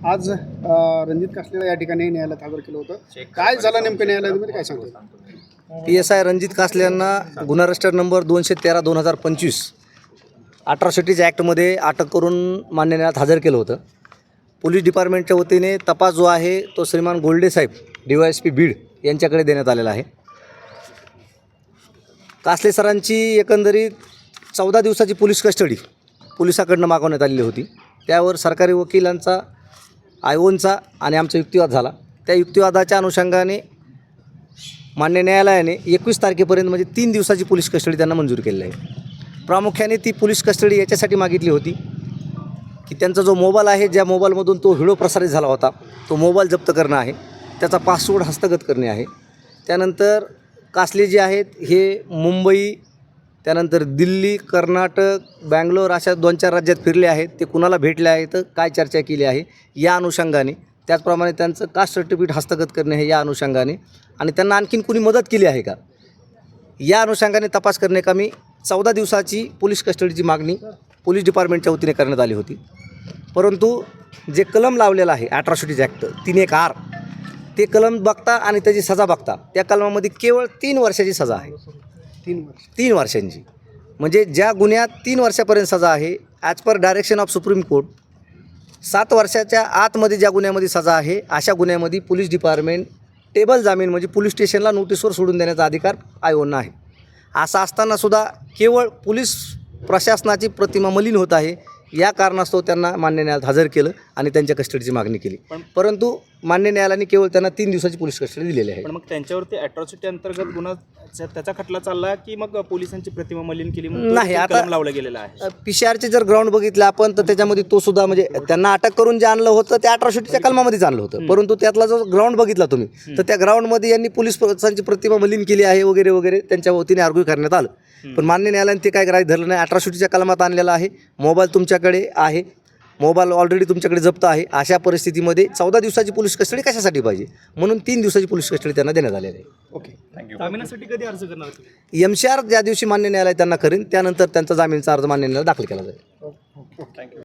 आज रणजित कासलेला या ठिकाणी न्यायालयात हजर केलं होतं. काय झालं नेमकं न्यायालयामध्ये, काय सांगतो? PSI रणजित कासले यांना गुन्हा रजिस्टर नंबर 213/2025 अट्रॉसिटीज ॲक्टमध्ये अटक करून मान्य न्यायालयात हजर केलं होतं. पोलीस डिपार्टमेंटच्या वतीने तपास जो आहे तो श्रीमान गोल्डे साहेब DYSP बीड यांच्याकडे देण्यात आलेला आहे. कासले सरांची एकंदरीत 14 दिवसाची पोलीस कस्टडी पोलिसाकडनं मागवण्यात आलेली होती. त्यावर सरकारी वकिलांचा आयोनचा आणि आमचा युक्तिवाद झाला. त्या युक्तिवादाच्या अनुषंगाने मान्य न्यायालयाने 21 तारखेपर्यंत म्हणजे 3 दिवसाची पोलीस कस्टडी त्यांना मंजूर केलेली आहे. प्रामुख्याने ती पोलीस कस्टडी याच्यासाठी मागितली होती की त्यांचा जो मोबाईल आहे, ज्या मोबाईलमधून तो व्हिडिओ प्रसारित झाला होता, तो मोबाईल जप्त करणं आहे, त्याचा पासवर्ड हस्तगत करणे आहे. त्यानंतर कासले जे आहेत हे मुंबई, त्यानंतर दिल्ली, कर्नाटक, बँगलोर अशा 2-4 राज्यात फिरले आहेत. ते कुणाला भेटले आहेत, काय चर्चा केली आहे या अनुषंगाने, त्याचप्रमाणे त्यांचं कास्ट सर्टिफिकेट हस्तगत करणे आहे या अनुषंगाने, आणि त्यांना आणखीन कुणी मदत केली आहे का या अनुषंगाने तपास करणे का मी 14 दिवसाची पोलीस कस्टडीची मागणी पोलीस डिपार्टमेंटच्या वतीने करण्यात आली होती. परंतु जे कलम लावलेलं आहे अट्रॉसिटीज ॲक्ट 3(1)R, ते कलम बघता आणि त्याची सजा बघता त्या कलमामध्ये केवळ 3 वर्षाची सजा आहे. 3 वर्षांची, म्हणजे ज्या गुन्ह्यात 3 वर्षापर्यंत सजा आहे, as per direction of supreme court 7 वर्षाच्या आतमध्ये ज्या गुन्ह्यामध्ये सजा आहे अशा गुन्ह्यामध्ये पोलीस डिपार्टमेंट टेबल जामीन म्हणजे पोलीस स्टेशनला नोटीसवर सोडून देण्याचा अधिकार आयोगांना आहे. असं असतानासुद्धा केवळ पोलीस प्रशासनाची प्रतिमा मलिन होत आहे या कारणास्तव त्यांना मान्य न्यायालयात हजर केलं आणि त्यांच्या कस्टडीची मागणी केली. परंतु मान्य न्यायालयाने केवळ त्यांना 3 दिवसाची पोलीस कस्टडी दिलेली आहे. पण मग त्यांच्यावरती अट्रॉसिटी अंतर्गत गुन्हा त्याचा खटला चालला की मग पोलिसांची प्रतिमा मलिन केली नाही, आता लावला गेलेला आहे. PCRचे जर ग्राउंड बघितलं आपण तर त्याच्यामध्ये तो सुद्धा म्हणजे त्यांना अटक करून जे आणलं होतं त्या अट्रॉसिटीच्या कलमामध्येच आणलं होतं. परंतु त्यातला जो ग्राउंड बघितला तुम्ही तर त्या ग्राउंडमध्ये यांनी पोलिसांची प्रतिमा मलिन केली आहे वगैरे वगैरे त्यांच्या वतीने आर्ग्यू करण्यात आलं. पण मान्य न्यायालयाने ते काय ग्राह्य धरलं नाही. अट्रॉसिटीच्या कलमात आणलेला आहे, मोबाईल तुमच्याकडे आहे, मोबाईल ऑलरेडी तुमच्याकडे जप्त आहे. अशा परिस्थितीमध्ये 14 दिवसाची पोलीस कस्टडी कशासाठी पाहिजे, म्हणून 3 दिवसाची पोलीस कस्टडी त्यांना देण्यात आलेली आहे. Okay, thank you. जामिनासाठी कधी अर्ज करणार? MCR ज्या दिवशी मान्य न्यायालय त्यांना करेन त्यानंतर त्यांचा जामीनचा अर्ज मान्य न्यायालयात दाखल केला जाईल. थँक्यू.